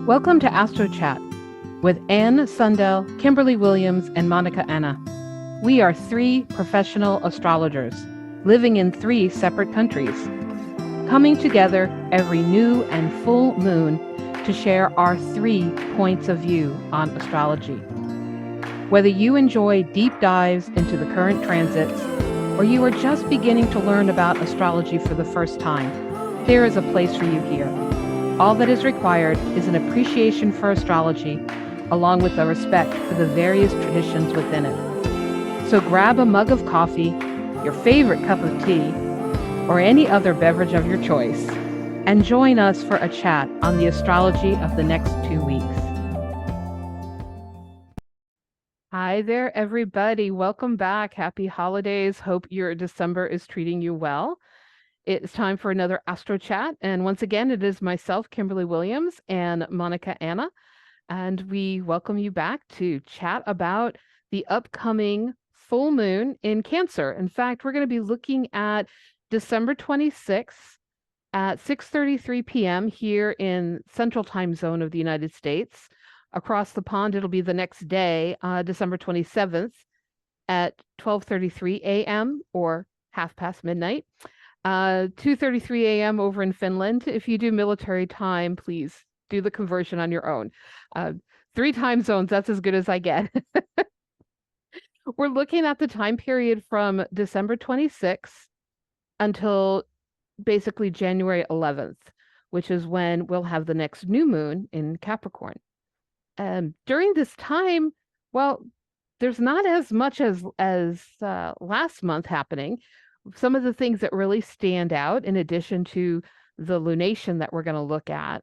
Welcome to Astro Chat with Anne Sundell, Kimberly Williams, and Monika Anna. We are three professional astrologers living in three separate countries, coming together every new and full moon to share our 3 points of view on astrology. Whether you enjoy deep dives into the current transits or you are just beginning to learn about astrology for the first time, there is a place for you here. All that is required is an appreciation for astrology, along with a respect for the various traditions within it. So grab a mug of coffee, your favorite cup of tea, or any other beverage of your choice, and join us for a chat on the astrology of the next 2 weeks. Hi there, everybody. Welcome back. Happy holidays. Hope your December is treating you well. It's time for another Astro Chat. And once again, it is myself, Kimberly Williams, and Monika Anna. And we welcome you back to chat about the upcoming full moon in Cancer. In fact, we're going to be looking at December 26th at 6:33 p.m. here in Central Time Zone of the United States. Across the pond, it'll be the next day, December 27th at 12:33 a.m. or half past midnight. 2:33 a.m. over in Finland. If you do military time, please do the conversion on your own. 3 time zones, that's as good as I get. We're looking at the time period from December 26th until basically January 11th, which is when we'll have the next new moon in Capricorn. During this time, well, there's not as much as last month happening. Some of the things that really stand out, in addition to the lunation that we're going to look at,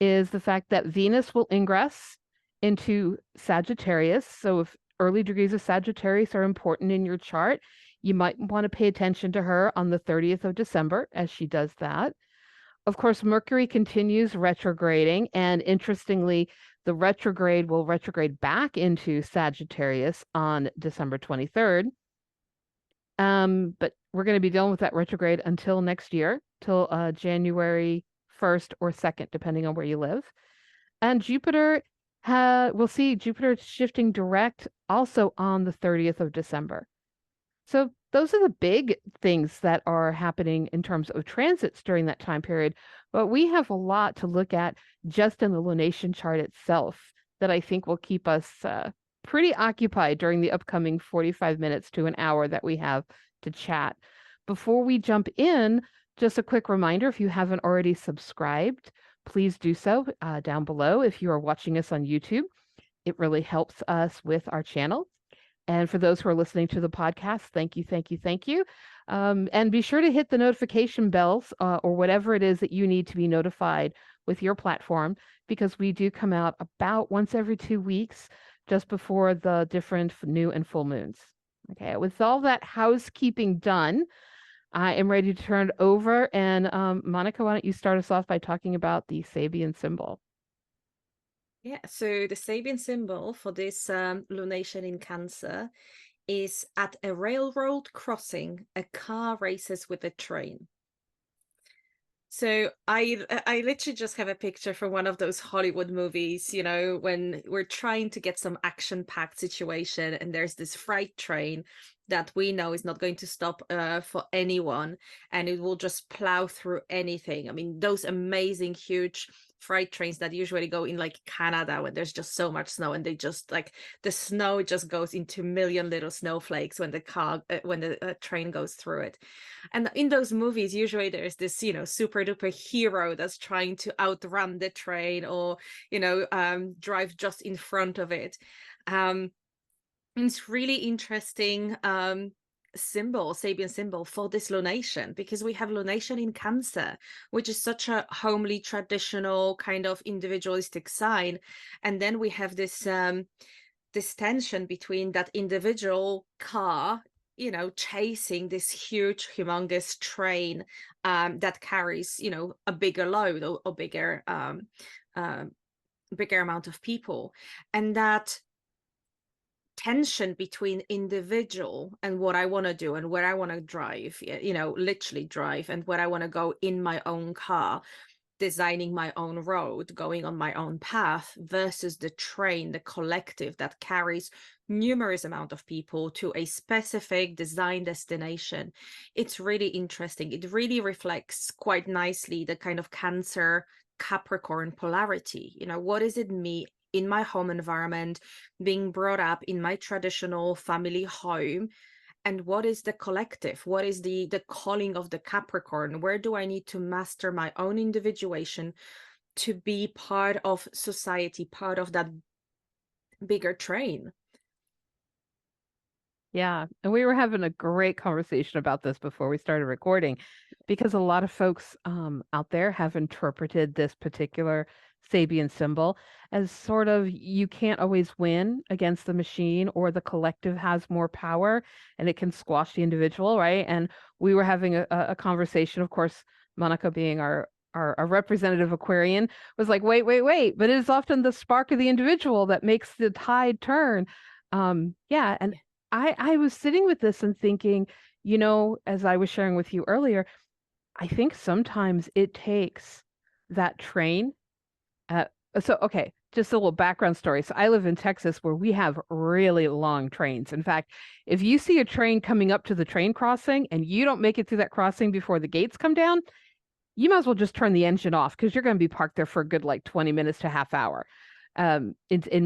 is the fact that Venus will ingress into Sagittarius. So if early degrees of Sagittarius are important in your chart, you might want to pay attention to her on the 30th of December as she does that. Of course, Mercury continues retrograding, and interestingly, the retrograde will retrograde back into Sagittarius on December 23rd. But we're going to be dealing with that retrograde until next year, till January 1st or 2nd, depending on where you live. And Jupiter, we'll see Jupiter shifting direct also on the 30th of December. So those are the big things that are happening in terms of transits during that time period. But we have a lot to look at just in the lunation chart itself that I think will keep us pretty occupied during the upcoming 45 minutes to an hour that we have to chat. Before we jump in, just a quick reminder, if you haven't already subscribed, please do so down below. If you are watching us on YouTube, it really helps us with our channel. And for those who are listening to the podcast, thank you, thank you, thank you. And be sure to hit the notification bells or whatever it is that you need to be notified with your platform, because we do come out about once every 2 weeks, just before the different new and full moons. Okay, with all that housekeeping done, I am ready to turn it over. And Monika, why don't you start us off by talking about the Sabian symbol? Yeah, so the Sabian symbol for this lunation in Cancer is at a railroad crossing, a car races with a train. So I literally just have a picture from one of those Hollywood movies, you know, when we're trying to get some action-packed situation and there's this freight train that we know is not going to stop for anyone, and it will just plow through anything. I mean, those amazing huge freight trains that usually go in like Canada when there's just so much snow, and they just like the snow just goes into million little snowflakes when the train goes through it. And in those movies, usually there's this, you know, super duper hero that's trying to outrun the train or, you know, drive just in front of it. It's really interesting symbol, Sabian symbol for this lunation, because we have lunation in Cancer, which is such a homely, traditional kind of individualistic sign. And then we have this this tension between that individual car, you know, chasing this huge, humongous train that carries, you know, a bigger load or bigger bigger amount of people. And that tension between individual and what I want to do and where I want to drive, you know, literally drive, and where I want to go in my own car, designing my own road, going on my own path, versus the train, the collective that carries numerous amount of people to a specific design destination. It's really interesting. It really reflects quite nicely the kind of Cancer Capricorn polarity. What does it mean in my home environment, being brought up in my traditional family home, and what is the collective, what is the calling of the Capricorn? Where do I need to master my own individuation to be part of society, part of that bigger train? Yeah, and we were having a great conversation about this before we started recording because a lot of folks out there have interpreted this particular Sabian symbol as sort of you can't always win against the machine or the collective has more power and it can squash the individual, right? And we were having a conversation, of course, Monica being our representative Aquarian was like, wait, but it is often the spark of the individual that makes the tide turn. Yeah, and Yeah. I was sitting with this and thinking, as I was sharing with you earlier, I think sometimes it takes that train. Uh, okay, just a little background story. So I live in Texas where we have really long trains. In fact, if you see a train coming up to the train crossing and you don't make it through that crossing before the gates come down, you might as well just turn the engine off because you're going to be parked there for a good like 20 minutes to half hour in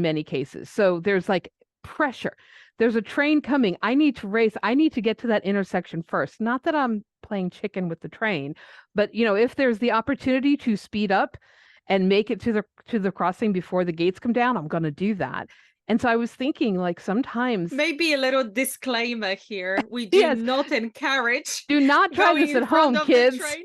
many cases. So there's like pressure. There's a train coming. I need to race. I need to get to that intersection first. Not that I'm playing chicken with the train, but if there's the opportunity to speed up and make it to the crossing before the gates come down, I'm going to do that. And so I was thinking like sometimes, Maybe a little disclaimer here. We do yes, not encourage do not try going this in at front home, of the kids. train.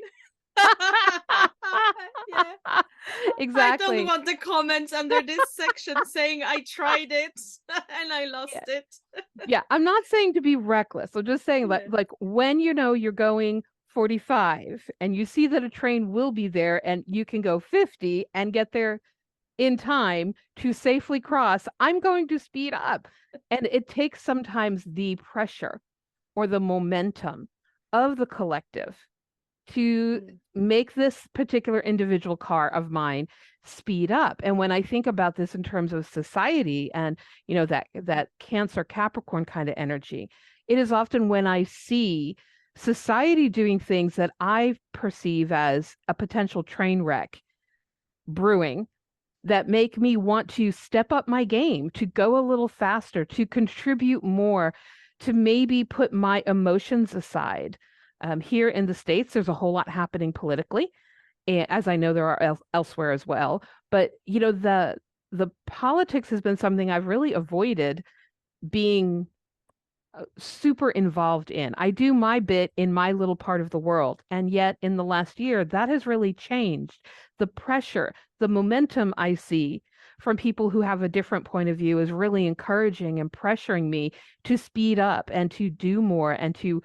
Yeah. I don't Exactly. want the comments under this section saying I tried it and I lost Yeah. it. Yeah, I'm not saying to be reckless. I'm just saying like Yeah. like when you're going 45 and you see that a train will be there and you can go 50 and get there in time to safely cross, I'm going to speed up. And it takes sometimes the pressure or the momentum of the collective to Mm. make this particular individual car of mine speed up. And when I think about this in terms of society and that Cancer Capricorn kind of energy, it is often when I see society doing things that I perceive as a potential train wreck brewing that make me want to step up my game, to go a little faster, to contribute more, to maybe put my emotions aside. Here in the States, there's a whole lot happening politically, and as I know there are elsewhere as well. But the politics has been something I've really avoided being super involved in. I do my bit in my little part of the world. And yet, in the last year, that has really changed. The pressure, the momentum I see from people who have a different point of view is really encouraging and pressuring me to speed up and to do more and to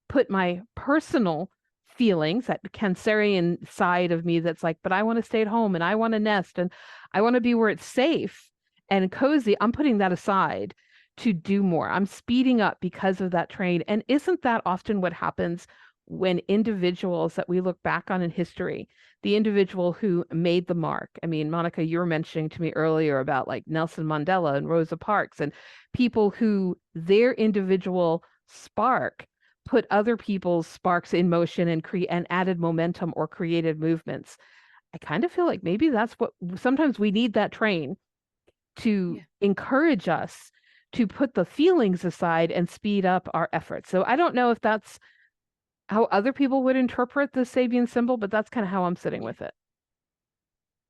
put my personal feelings, that Cancerian side of me that's like, but I want to stay at home and I want to nest and I want to be where it's safe and cozy. I'm putting that aside to do more. I'm speeding up because of that train. And isn't that often what happens when individuals that we look back on in history, the individual who made the mark? I mean, Monica, you were mentioning to me earlier about like Nelson Mandela and Rosa Parks and people who their individual spark put other people's sparks in motion and create and added momentum or created movements. I kind of feel like maybe that's what sometimes we need, that train to Yeah. encourage us to put the feelings aside and speed up our efforts. So I don't know if that's how other people would interpret the Sabian symbol, but that's kind of how I'm sitting Yeah. with it.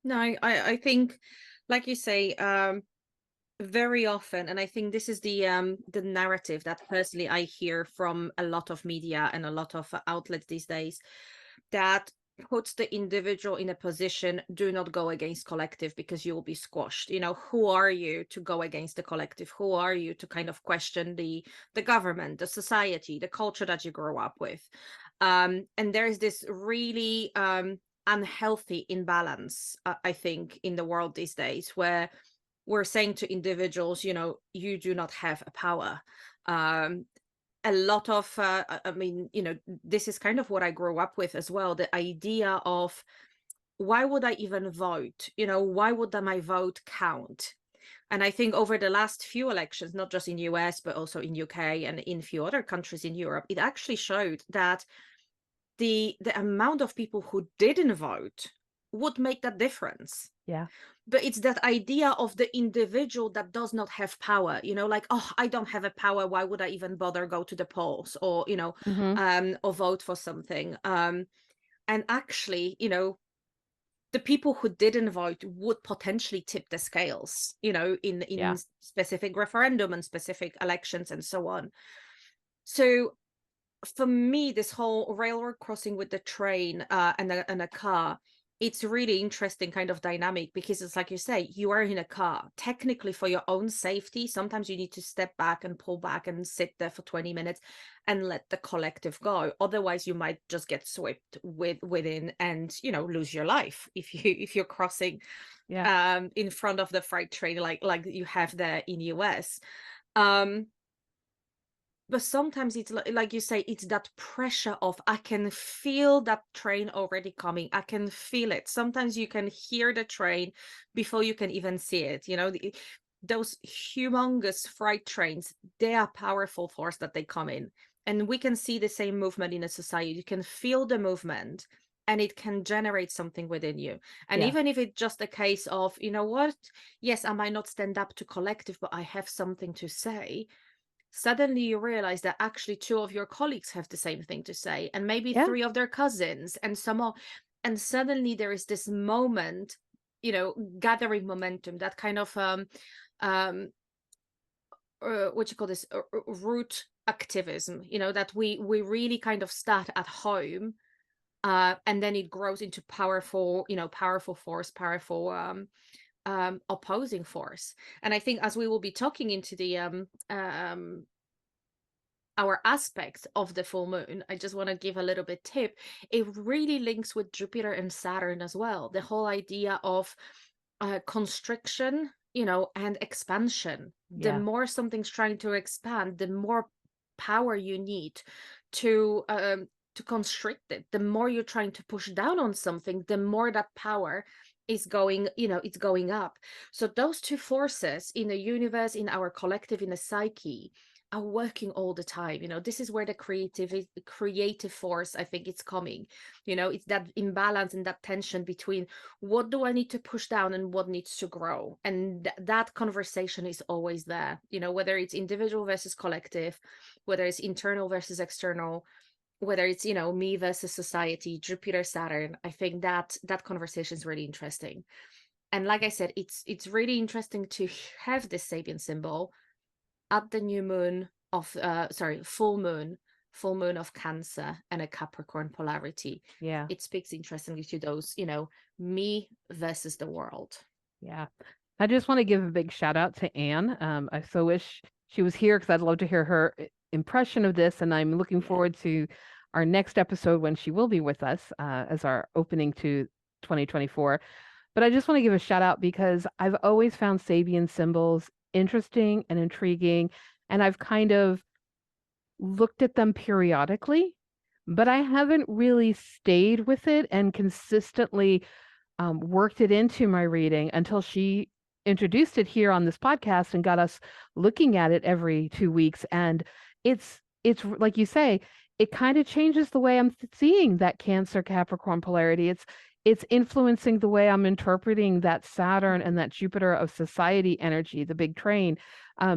No, I think, like you say, very often, and I think this is the narrative that personally I hear from a lot of media and a lot of outlets these days, that puts the individual in a position, do not go against collective because you will be squashed. Who are you to go against the collective? Who are you to kind of question the government, the society, the culture that you grow up with? And there's this really unhealthy imbalance, I think, in the world these days, where we're saying to individuals, you do not have a power. Um, a lot of, I mean, this is kind of what I grew up with as well. The idea of why would I even vote? Why would my vote count? And I think over the last few elections, not just in US, but also in UK and in a few other countries in Europe, it actually showed that the amount of people who didn't vote would make that difference. Yeah. But it's that idea of the individual that does not have power, like, oh, I don't have a power, why would I even bother go to the polls, or Hmm. or vote for something. And actually, the people who didn't vote would potentially tip the scales, in Yeah. specific referendum and specific elections and so on. So for me, this whole railroad crossing with the train, and a car, it's really interesting kind of dynamic, because it's like you say, you are in a car. Technically, for your own safety, sometimes you need to step back and pull back and sit there for 20 minutes and let the collective go. Otherwise, you might just get swept within and lose your life if you're crossing Yeah. in front of the freight train, like you have there in US. Um, but sometimes it's like you say, it's that pressure of, I can feel that train already coming. I can feel it. Sometimes you can hear the train before you can even see it. Those humongous freight trains, they are powerful force that they come in. And we can see the same movement in a society. You can feel the movement and it can generate something within you. And Yeah. even if it's just a case of, what, yes, I might not stand up to collective, but I have something to say. Suddenly you realize that actually two of your colleagues have the same thing to say, and maybe Yeah. three of their cousins, and some more. And suddenly there is this moment, gathering momentum, that kind of um what you call this, root activism, that we really kind of start at home, and then it grows into powerful, powerful force, powerful opposing force. And I think, as we will be talking into the our aspects of the full moon, I just want to give a little bit tip. It really links with Jupiter and Saturn as well. The whole idea of constriction, and expansion. The Yeah. more something's trying to expand, the more power you need to constrict it. The more you're trying to push down on something, the more that power is going, it's going up. So those two forces in the universe, in our collective, in the psyche, are working all the time. This is where the creative force, I think, it's coming. It's that imbalance and that tension between what do I need to push down and what needs to grow. And that conversation is always there, whether it's individual versus collective, whether it's internal versus external, whether it's, me versus society, Jupiter, Saturn. I think that conversation is really interesting. And like I said, it's really interesting to have this Sabian symbol at the new moon of full moon of Cancer and a Capricorn polarity. Yeah. It speaks interestingly to those, me versus the world. Yeah. I just want to give a big shout out to Anne. I so wish she was here because I'd love to hear her impression of this. And I'm looking Yeah. forward to our next episode when she will be with us as our opening to 2024. But I just want to give a shout out because I've always found Sabian symbols interesting and intriguing. And I've kind of looked at them periodically, but I haven't really stayed with it and consistently worked it into my reading until she introduced it here on this podcast and got us looking at it every 2 weeks. And it's like you say, it kind of changes the way I'm seeing that Cancer Capricorn polarity. It's influencing the way I'm interpreting that Saturn and that Jupiter of society energy, the big train.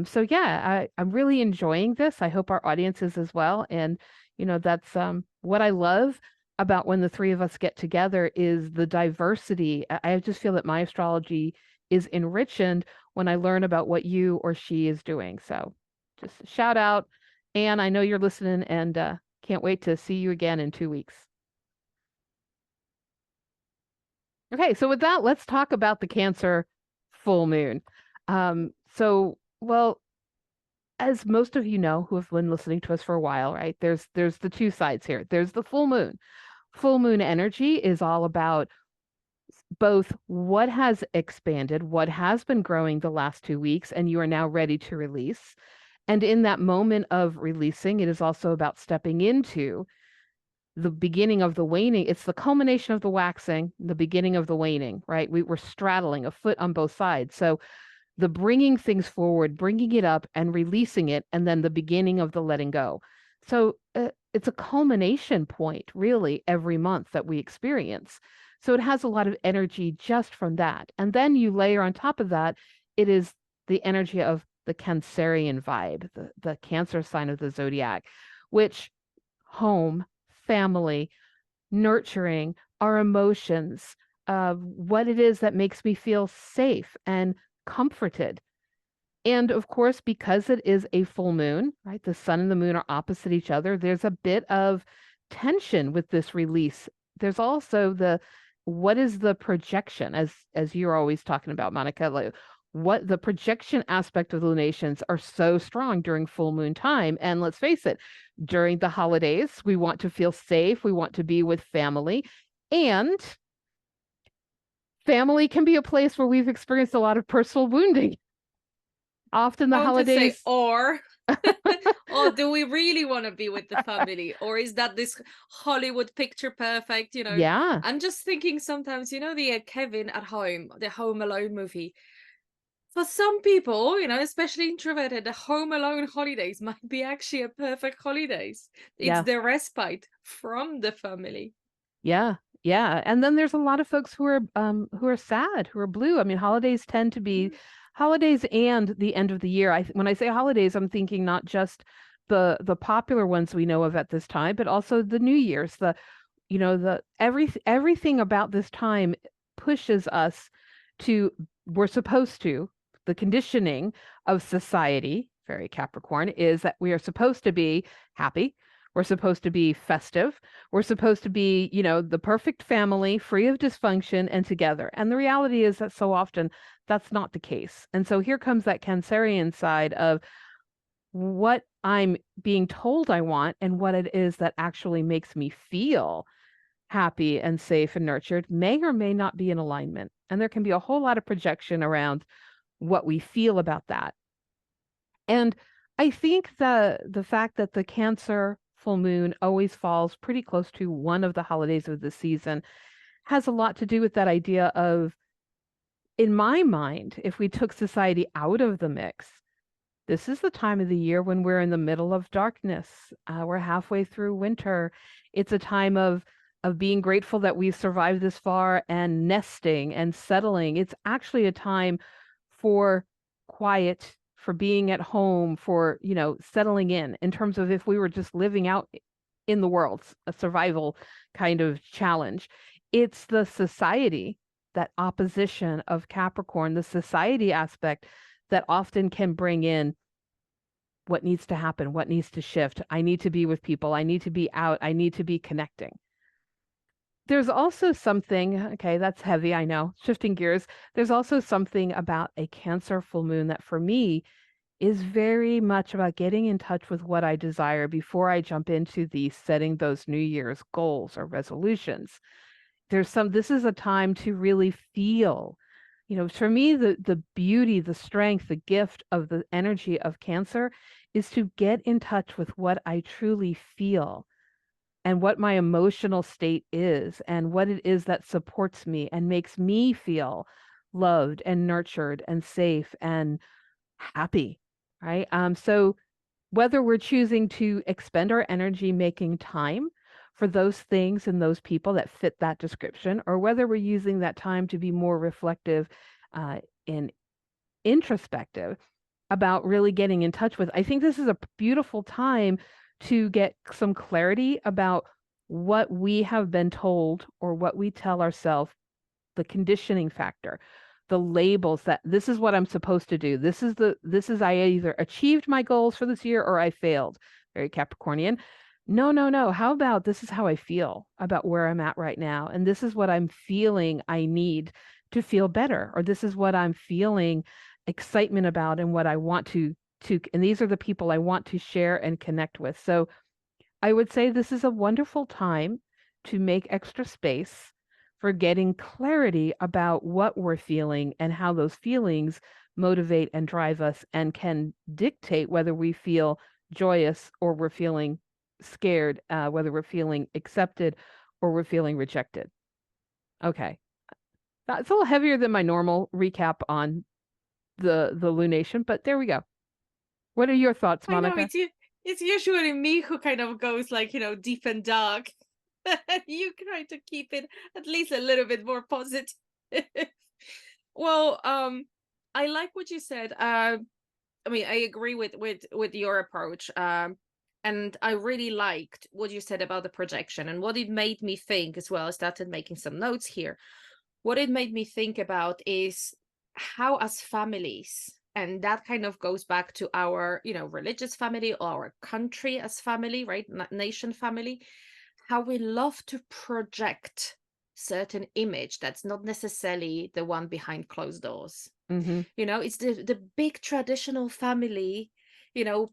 So yeah, I'm really enjoying this. I hope our audience is as well. And that's what I love about when the three of us get together is the diversity. I just feel that my astrology is enriched when I learn about what you or she is doing. So just shout out. Anne, I know you're listening and can't wait to see you again in 2 weeks. Okay, so with that, let's talk about the Cancer full moon. Well, as most of you know who have been listening to us for a while, right? There's the two sides here. There's the full moon. Full moon energy is all about both what has expanded, what has been growing the last 2 weeks, and you are now ready to release. And in that moment of releasing, it is also about stepping into the beginning of the waning. It's the culmination of the waxing, the beginning of the waning, right? We're straddling a foot on both sides. So the bringing things forward, bringing it up and releasing it, and then the beginning of the letting go. So it's a culmination point, really, every month that we experience. So it has a lot of energy just from that. And then you layer on top of that, it is the energy of the Cancerian vibe, the Cancer sign of the zodiac, which home, family, nurturing, our emotions, what it is that makes me feel safe and comforted. And of course, because it is a full moon, right? The sun and the moon are opposite each other. There's a bit of tension with this release. There's also the what is the projection, as you're always talking about, Monica, like what the projection aspect of the lunations are so strong during full moon time. And let's face it, during the holidays, we want to feel safe, we want to be with family, and family can be a place where we've experienced a lot of personal wounding. Often the I want to say, holidays, or do we really want to be with the family? Or is that this Hollywood picture perfect? yeah, I'm just thinking sometimes, the Kevin at home, the Home Alone movie. For some people, especially introverted, the Home Alone holidays might be actually a perfect holidays. It's yeah, the respite from the family. yeah, yeah. And then there's a lot of folks who are sad, who are blue. I mean, holidays tend to be Mm. holidays and the end of the year. When I say holidays, I'm thinking not just the popular ones we know of at this time, but also the New Year's, the everything about this time pushes us to we're supposed to the conditioning of society, very Capricorn, is that we are supposed to be happy, we're supposed to be festive, we're supposed to be, the perfect family, free of dysfunction and together. And the reality is that so often that's not the case. And so here comes that Cancerian side of what I'm being told I want and what it is that actually makes me feel happy and safe and nurtured may or may not be in alignment. And there can be a whole lot of projection around what we feel about that. And I think the fact that the Cancer full moon always falls pretty close to one of the holidays of the season has a lot to do with that idea of, in my mind, if we took society out of the mix, this is the time of the year when we're in the middle of darkness. We're halfway through winter. It's a time of being grateful that we've survived this far and nesting and settling. It's actually a time for quiet, for being at home, for, settling in terms of if we were just living out in the world, a survival kind of challenge. It's the society, that opposition of Capricorn, the society aspect that often can bring in what needs to happen, what needs to shift. I need to be with people. I need to be out. I need to be connecting. There's also something, okay, that's heavy, I know, shifting gears. There's also something about a Cancer full moon that for me is very much about getting in touch with what I desire before I jump into the setting those New Year's goals or resolutions. This is a time to really feel, for me, the beauty, the strength, the gift of the energy of Cancer is to get in touch with what I truly feel and what my emotional state is and what it is that supports me and makes me feel loved and nurtured and safe and happy, right? So whether we're choosing to expend our energy making time for those things and those people that fit that description, or whether we're using that time to be more reflective and introspective about really getting in touch with, I think this is a beautiful time to get some clarity about what we have been told or what we tell ourselves, the conditioning factor, the labels that this is what I'm supposed to do. This is I either achieved my goals for this year or I failed. Very Capricornian. No, no, no. How about this is how I feel about where I'm at right now. And this is what I'm feeling I need to feel better. Or this is what I'm feeling excitement about and what I want and these are the people I want to share and connect with. So I would say this is a wonderful time to make extra space for getting clarity about what we're feeling and how those feelings motivate and drive us and can dictate whether we feel joyous or we're feeling scared, whether we're feeling accepted or we're feeling rejected. Okay. It's a little heavier than my normal recap on the lunation, but there we go. What are your thoughts, I know Monica? it's usually me who kind of goes like, deep and dark. You try to keep it at least a little bit more positive. Well, I like what you said. I mean, I agree with your approach. And I really liked what you said about the projection and what it made me think as well. I started making some notes here. What it made me think about is how, as families, and that kind of goes back to our, religious family or our country as family, right? Nation family, how we love to project certain image that's not necessarily the one behind closed doors. Mm-hmm. It's the big traditional family,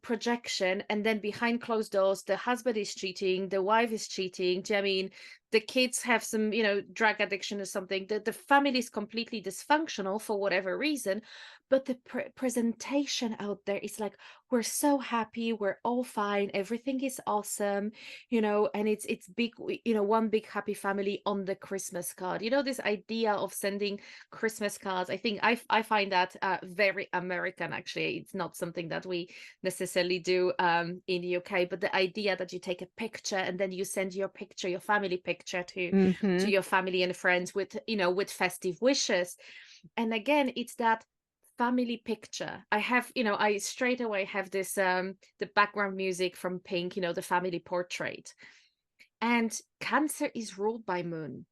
projection, and then behind closed doors, the husband is cheating, the wife is cheating. Do you know what I mean? The kids have some, drug addiction or something. The family is completely dysfunctional for whatever reason, but the presentation out there is like, we're so happy, we're all fine, everything is awesome, and it's big, one big happy family on the Christmas card. This idea of sending Christmas cards. I think I find that very American. Actually, it's not something that we necessarily do in the UK. But the idea that you take a picture and then you send your picture, your family picture to Mm-hmm. your family and friends with with festive wishes. And again, it's that family picture. I have, I straight away have this the background music from Pink, the family portrait. And Cancer is ruled by moon.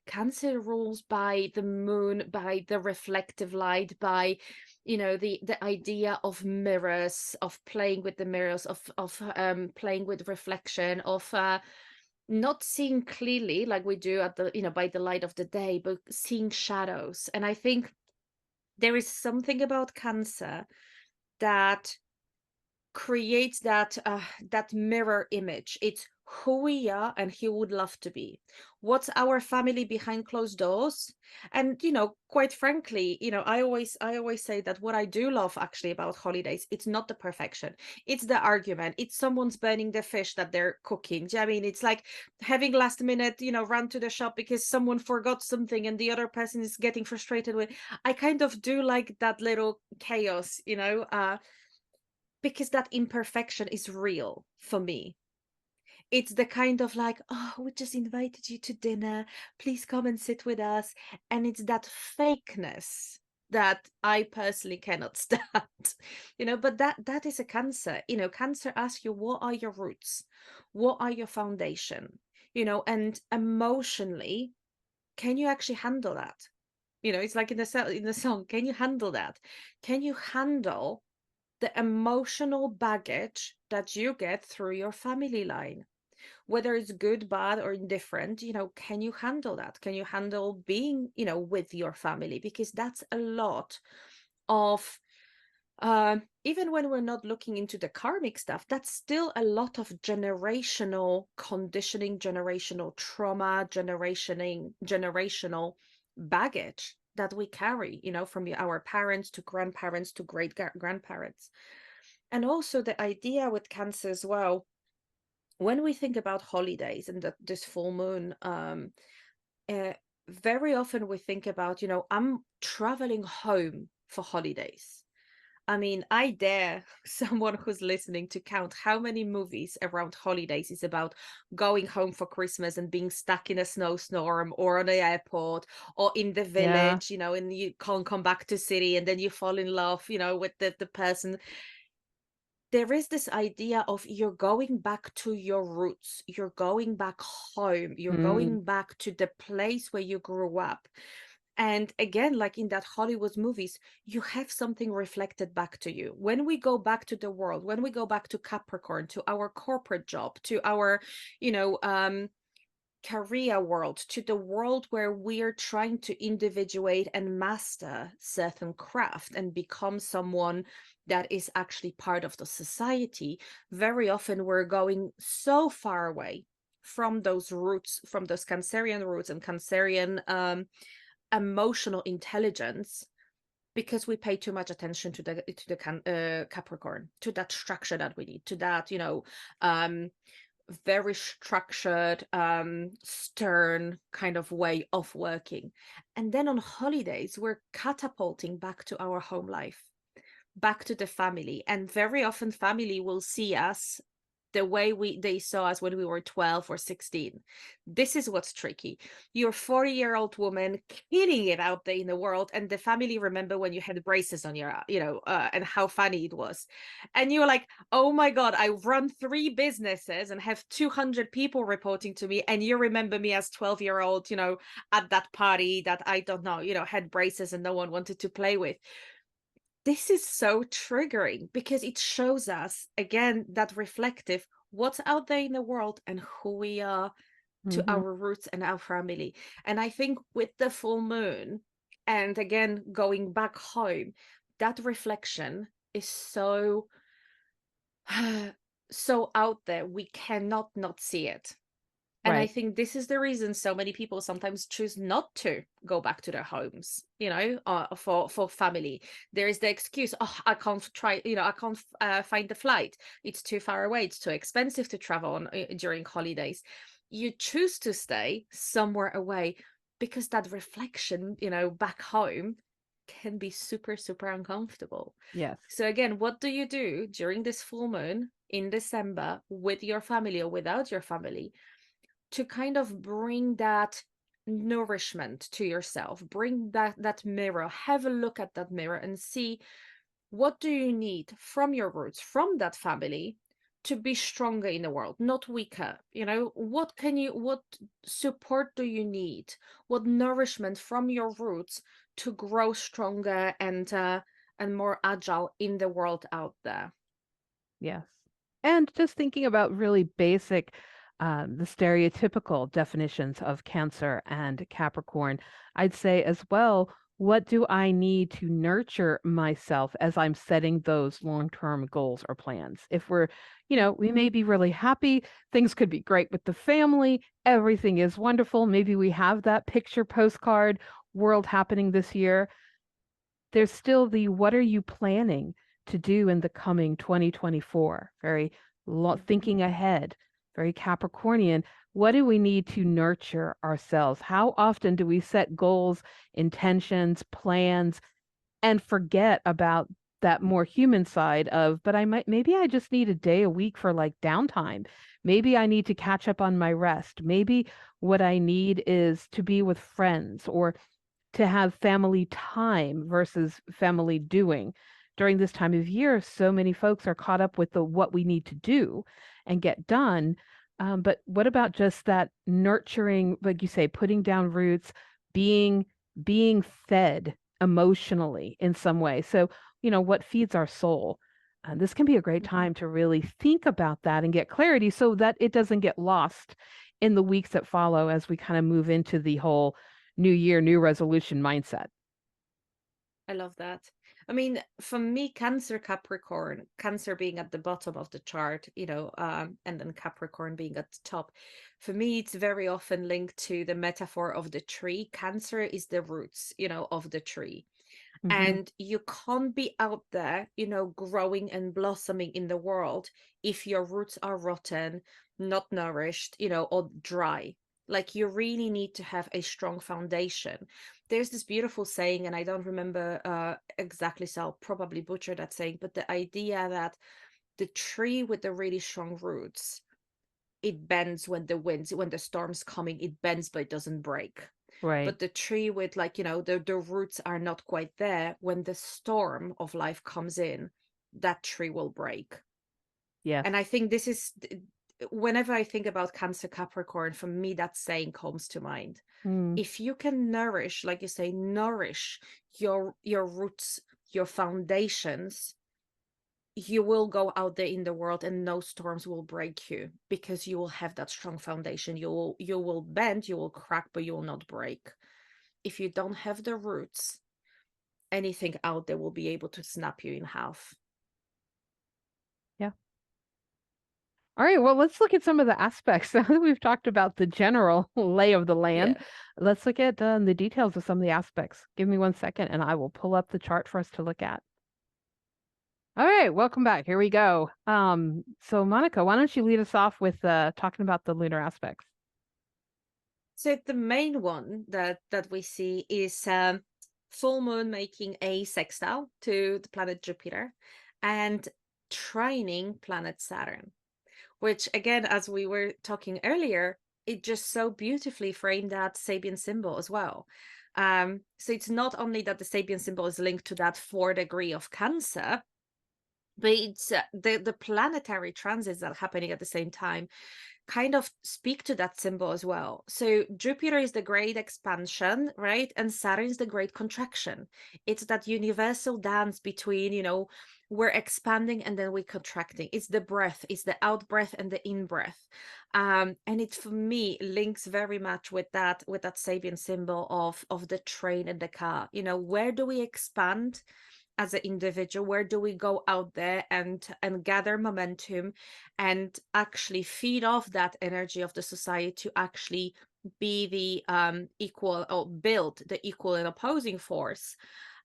Cancer rules by the moon, by the reflective light, by the idea of mirrors, of playing with the mirrors, of playing with reflection, of not seeing clearly like we do at the by the light of the day, but seeing shadows. And I think there is something about Cancer that creates that mirror image. It's who we are and who would love to be. What's our family behind closed doors? And quite frankly, I always say that what I do love actually about holidays, it's not the perfection. It's the argument. It's someone's burning the fish that they're cooking. Do you know what I mean? It's like having last minute, run to the shop because someone forgot something and the other person is getting frustrated with. I kind of do like that little chaos, because that imperfection is real for me. It's the kind of like, oh, we just invited you to dinner. Please come and sit with us. And it's that fakeness that I personally cannot stand. But that is a Cancer. Cancer asks you, what are your roots? What are your foundation? And emotionally, can you actually handle that? It's like in the song, can you handle that? Can you handle the emotional baggage that you get through your family line, whether it's good, bad, or indifferent? Can you handle that? Can you handle being, with your family? Because that's a lot of, even when we're not looking into the karmic stuff, that's still a lot of generational conditioning, generational trauma, generational baggage that we carry, from our parents to grandparents to great grandparents. And also the idea with Cancer as well, when we think about holidays and this full moon, uh, very often we think about, I'm traveling home for holidays. I mean, I dare someone who's listening to count how many movies around holidays is about going home for Christmas and being stuck in a snowstorm or on the airport or in the Yeah. village, and you can't come back to city and then you fall in love, with the person. There is this idea of you're going back to your roots, you're going back home, you're Mm. going back to the place where you grew up. And again, like in that Hollywood movies, you have something reflected back to you. When we go back to the world, when we go back to Capricorn, to our corporate job, to our, you know, career world, to the world where we're trying to individuate and master certain craft and become someone that is actually part of the society, very often we're going so far away from those roots, from those Cancerian roots and Cancerian emotional intelligence, because we pay too much attention to the Capricorn, to that structure that we need, to that um very structured, stern kind of way of working. And then on holidays, we're catapulting back to our home life, back to the family. And very often family will see us the way they saw us when we were 12 or 16. This is what's tricky. You're a 40-year-old woman killing it out there in the world, and the family remember when you had braces on your, and how funny it was. And you're like, oh my God, I run 3 businesses and have 200 people reporting to me, and you remember me as 12-year-old, at that party that I don't know, had braces and no one wanted to play with. This is so triggering because it shows us again that reflective what's out there in the world and who we are to Hmm. our roots and our family. And I think with the full moon, and again going back home, that reflection is so so out there, we cannot not see it. And I Right. think this is the reason so many people sometimes choose not to go back to their homes, for family. There is the excuse, oh, I can't try, I can't find the flight. It's too far away. It's too expensive to travel on during holidays. You choose to stay somewhere away because that reflection, back home can be super, super uncomfortable. Yes. So again, what do you do during this full moon in December with your family or without your family to kind of bring that nourishment to yourself, bring that mirror, have a look at that mirror and see what do you need from your roots, from that family to be stronger in the world, not weaker. What support do you need, what nourishment from your roots to grow stronger and more agile in the world out there. Yes. And just thinking about really basic, the stereotypical definitions of Cancer and Capricorn, I'd say as well, what do I need to nurture myself as I'm setting those long-term goals or plans? If we may be really happy, things could be great with the family, everything is wonderful. Maybe we have that picture postcard world happening this year. There's still the what are you planning to do in the coming 2024? Very Mhm. thinking ahead, very Capricornian. What do we need to nurture ourselves? How often do we set goals, intentions, plans, and forget about that more human side of, but maybe I just need a day a week for like downtime. Maybe I need to catch up on my rest. Maybe what I need is to be with friends or to have family time versus family doing. During this time of year, so many folks are caught up with the what we need to do and get done. But what about just that nurturing, like you say, putting down roots, being being fed emotionally in some way? So, what feeds our soul? This can be a great Mhm. time to really think about that and get clarity so that it doesn't get lost in the weeks that follow as we kind of move into the whole new year, new resolution mindset. I love that. I mean, for me, Cancer, Capricorn, Cancer being at the bottom of the chart, and then Capricorn being at the top. For me, it's very often linked to the metaphor of the tree. Cancer is the roots, of the tree. Mhm. And you can't be out there, growing and blossoming in the world if your roots are rotten, not nourished, or dry. Like you really need to have a strong foundation. There's this beautiful saying, and I don't remember exactly, so I'll probably butcher that saying, but the idea that the tree with the really strong roots, it bends when the storm's coming, it bends, but it doesn't break. Right. But the tree with like, the roots are not quite there. When the storm of life comes in, that tree will break. Yes. And I think this is whenever I think about Cancer Capricorn, for me, that saying comes to mind. Mm. If you can nourish, like you say, nourish your roots, your foundations, you will go out there in the world and no storms will break you because you will have that strong foundation. You will bend, you will crack, but you will not break. If you don't have the roots, anything out there will be able to snap you in half. Yeah. All right. Well, let's look at some of the aspects. Now that we've talked about the general lay of the land, Yeah. let's look at the details of some of the aspects. Give me 1 second and I will pull up the chart for us to look at. All right, welcome back. Here we go. So Monica, why don't you lead us off with talking about the lunar aspects? So the main one that we see is full moon making a sextile to the planet Jupiter and trining planet Saturn, which again, as we were talking earlier, it just so beautifully framed that Sabian symbol as well. So it's not only that the Sabian symbol is linked to that 4 degree of Cancer, but it's the planetary transits that are happening at the same time kind of speak to that symbol as well. So Jupiter is the great expansion, right? And Saturn is the great contraction. It's that universal dance between, we're expanding and then we're contracting. It's the breath, it's the out breath and the in breath. And it for me links very much with that Sabian symbol of the train and the car. Where do we expand as an individual? Where do we go out there and gather momentum and actually feed off that energy of the society to actually be the equal, or build the equal and opposing force?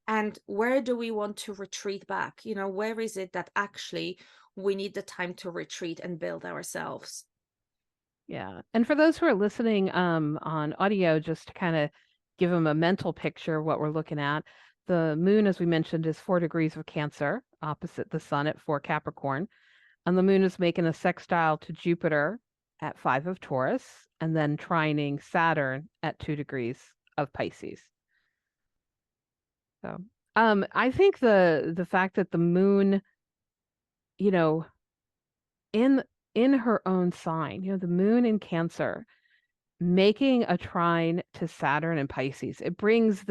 And where do we want to retreat back? Where is it that actually we need the time to retreat and build ourselves? Yeah. And for those who are listening on audio, just to kind of give them a mental picture of what we're looking at, the moon, as we mentioned, is 4 degrees of Cancer, opposite the sun at 4 Capricorn. And the moon is making a sextile to Jupiter at 5 of Taurus, and then trining Saturn at 2 degrees of Pisces. So I think the fact that the moon, you know, in in her own sign, the moon in Cancer, making a trine to Saturn and Pisces. It brings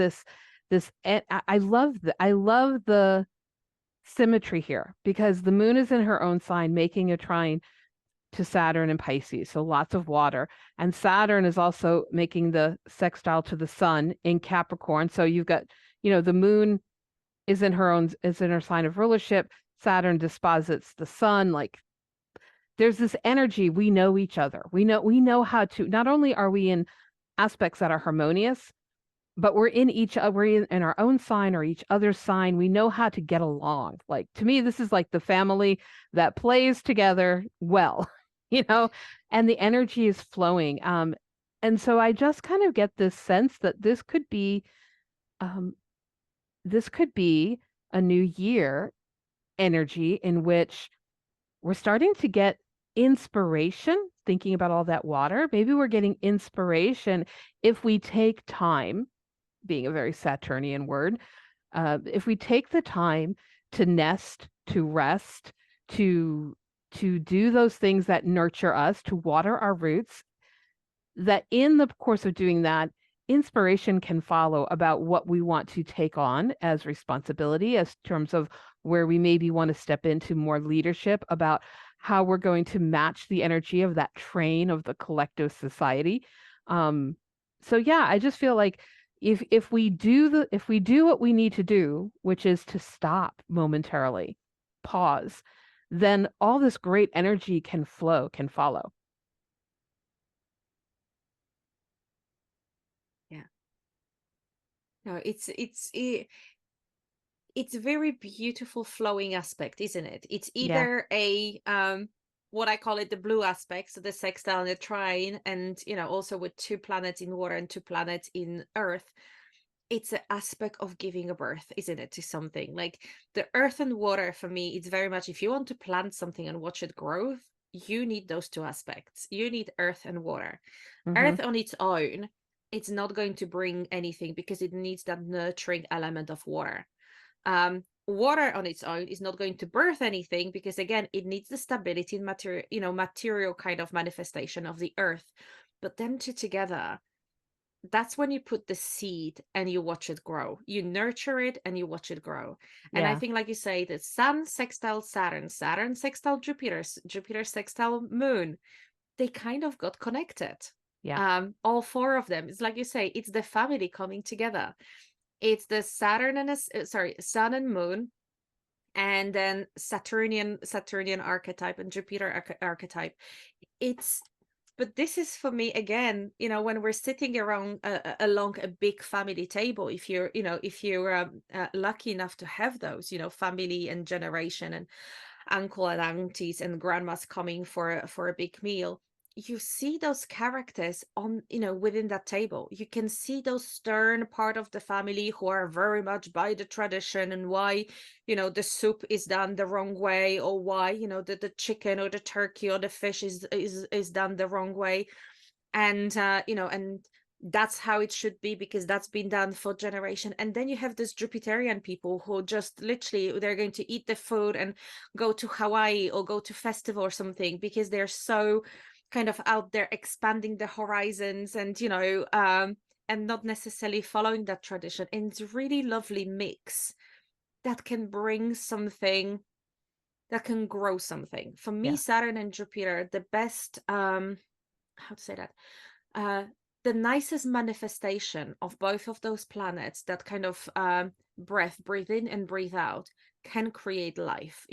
I love the symmetry here because the moon is in her own sign making a trine to Saturn and Pisces, so lots of water. And Saturn is also making the sextile to the sun in Capricorn. So you've got, the moon is in her sign of rulership. Saturn disposits the sun. Like there's this energy. We know each other. We know how to, not only are we in aspects that are harmonious, but we're in our own sign or each other's sign. We know how to get along. Like to me, this is like the family that plays together well, you know, and the energy is flowing. And so I just kind of get this sense that um, this could be a new year energy in which we're starting to get inspiration, thinking about all that water. Maybe we're getting inspiration if we take time, being a very Saturnian word, if we take the time to nest, to rest, to do those things that nurture us, to water our roots, that in the course of doing that, inspiration can follow about what we want to take on as responsibility, as terms of where we maybe want to step into more leadership, about how we're going to match the energy of that train of the collective society. Um, so yeah, I just feel like if we do what we need to do, which is to stop momentarily, pause, then all this great energy can flow, can follow. Yeah. No, it's a very beautiful flowing aspect, isn't it? It's Yeah. either a what I call it the blue aspect, so the sextile and the trine, and also with 2 planets in water and 2 planets in earth. It's an aspect of giving a birth, isn't it, to something. Like the earth and water for me, it's very much, if you want to plant something and watch it grow, you need those 2 aspects. You need earth and water. Hmm. Earth on its own, it's not going to bring anything because it needs that nurturing element of water. Water on its own is not going to birth anything because again it needs the stability and material kind of manifestation of the earth. But them two together, that's when you put the seed and you watch it grow. You nurture it and you watch it grow. And I Yeah. think, like you say, the sun sextile Saturn, Saturn sextile Jupiter, Jupiter sextile moon, they kind of got connected. Yeah. All 4 of them, it's like you say, it's the family coming together. It's the Saturn and Sun and Moon, and then Saturnian archetype and Jupiter archetype. It's But this is for me again, when we're sitting around along a big family table, if you're lucky enough to have those, family and generation and uncle and aunties and grandmas coming for a big meal, you see those characters on, within that table. You can see those stern part of the family who are very much by the tradition, and why, the soup is done the wrong way, or why, the chicken or the turkey or the fish is done the wrong way. And and that's how it should be because that's been done for generation. And then you have this Jupiterian people who just literally, they're going to eat the food and go to Hawaii or go to festival or something because they're so kind of out there expanding the horizons, and not necessarily following that tradition. And it's a really lovely mix that can bring something, that can grow something. For me, Yeah. Saturn and Jupiter, the best, how to say that, uh, the nicest manifestation of both of those planets, that kind of breathe in and breathe out, can create life.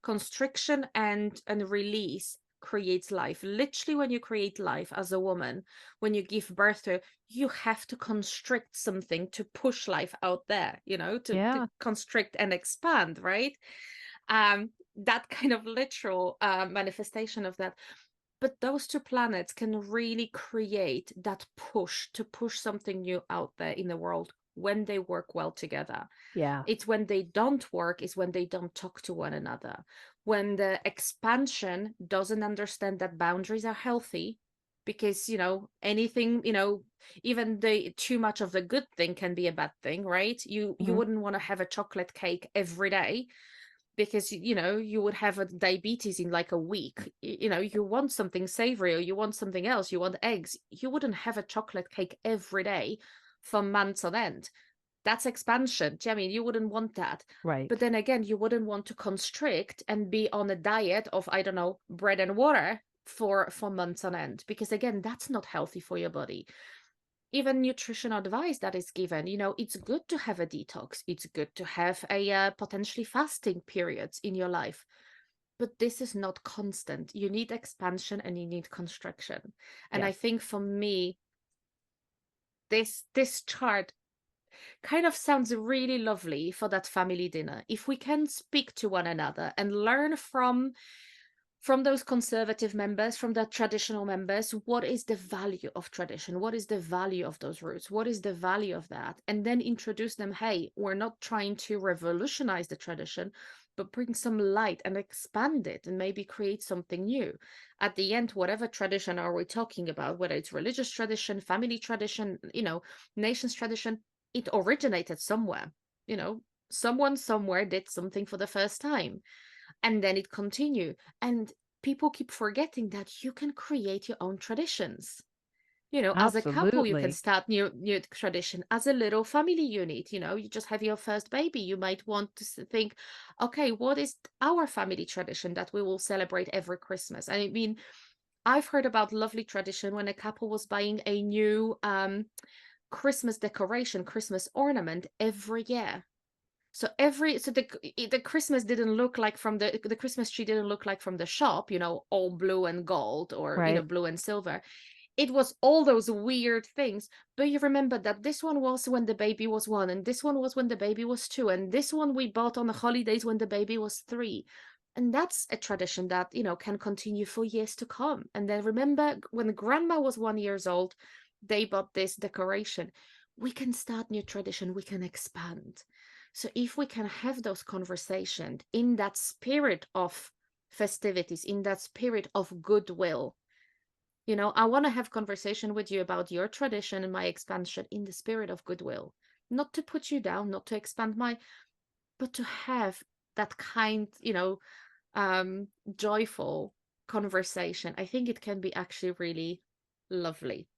Constriction and release creates life. Literally, when you create life as a woman, when you give birth to, you have to constrict something to push life out there, to Yeah. constrict and expand, right? That kind of literal manifestation of that. But those two planets can really create that push to push something new out there in the world when they work well together. Yeah. It's when they don't work, is when they don't talk to one another. When the expansion doesn't understand that boundaries are healthy, because anything, even the too much of the good thing can be a bad thing, right? You Hmm. wouldn't want to have a chocolate cake every day, because you would have a diabetes in like a week. You want something savory, or you want something else, you want eggs. You wouldn't have a chocolate cake every day for months on end. That's expansion. Do you know what I mean? You wouldn't want that. But Right. then again, you wouldn't want to constrict and be on a diet of, I don't know, bread and water for months on end, because again, that's not healthy for your body. Even nutrition advice that is given, it's good to have a detox, it's good to have a potentially fasting periods in your life, but this is not constant. You need expansion and you need constriction. And I Yes. think for me, this chart kind of sounds really lovely for that family dinner. If we can speak to one another and learn from those conservative members, from the traditional members, what is the value of tradition? What is the value of those roots? What is the value of that? And then introduce them, hey, we're not trying to revolutionize the tradition, but bring some light and expand it and maybe create something new. At the end, whatever tradition are we talking about, whether it's religious tradition, family tradition, nation's tradition, it originated somewhere. You know, someone somewhere did something for the first time, and then it continued. And people keep forgetting that you can create your own traditions. As a couple, you can Absolutely. start new tradition. As a little family unit, you just have your first baby, you might want to think, okay, what is our family tradition that we will celebrate every Christmas? I mean, I've heard about lovely tradition when a couple was buying a new Christmas decoration, Christmas ornament every year. So the Christmas didn't look like from the Christmas tree didn't look like from the shop, all blue and gold, or Right. blue and silver. It was all those weird things. But you remember that this one was when the baby was 1, and this one was when the baby was 2, and this one we bought on the holidays when the baby was 3. And that's a tradition that, can continue for years to come. And then remember when grandma was 1 years old, they bought this decoration. We can start new tradition, we can expand. So if we can have those conversations in that spirit of festivities, in that spirit of goodwill, I want to have conversation with you about your tradition and my expansion in the spirit of goodwill, not to put you down, not to expand but to have that kind, joyful conversation. I think it can be actually really lovely.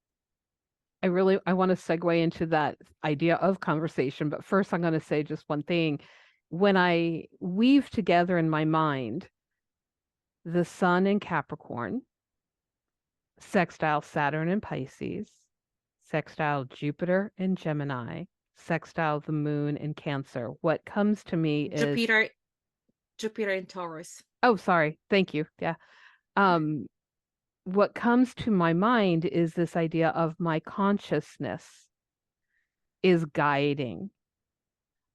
I want to segue into that idea of conversation, but first I'm going to say just one thing. When I weave together in my mind the sun in Capricorn, sextile Saturn in Pisces, sextile Jupiter in Gemini, sextile the moon in Cancer, what comes to me is, Jupiter, Jupiter in Taurus. oh, sorry. Thank you. Yeah. Um, what comes to my mind is this idea of my consciousness is guiding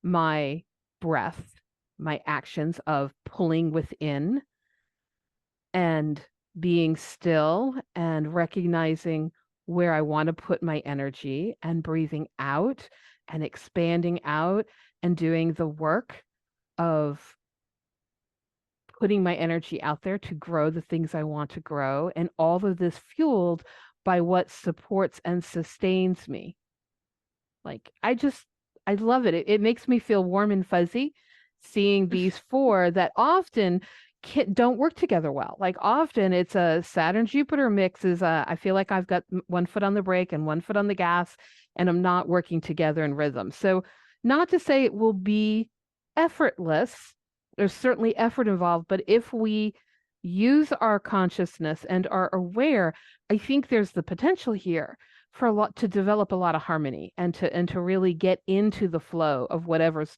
my breath, my actions of pulling within and being still and recognizing where I want to put my energy and breathing out and expanding out and doing the work of putting my energy out there to grow the things I want to grow. And all of this fueled by what supports and sustains me. Like, I love it. It makes me feel warm and fuzzy seeing these four that often don't work together well. Like, often it's a Saturn Jupiter mix is I feel like I've got one foot on the brake and one foot on the gas, and I'm not working together in rhythm. So, not to say it will be effortless. There's certainly effort involved, but if we use our consciousness and are aware, I think there's the potential here for a lot to develop a lot of harmony and to really get into the flow of whatever's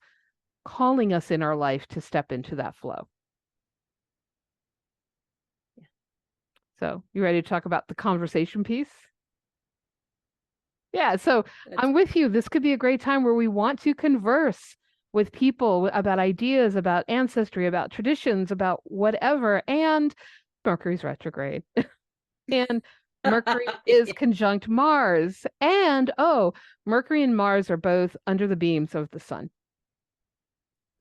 calling us in our life to step into that flow. Yeah. So, you ready to talk about the conversation piece? Yeah, so Let's I'm with you. This could be a great time where we want to converse with people about ideas, about ancestry, about traditions, about whatever. And Mercury's retrograde. And Mercury is Yeah. conjunct Mars. And oh, Mercury and Mars are both under the beams of the sun.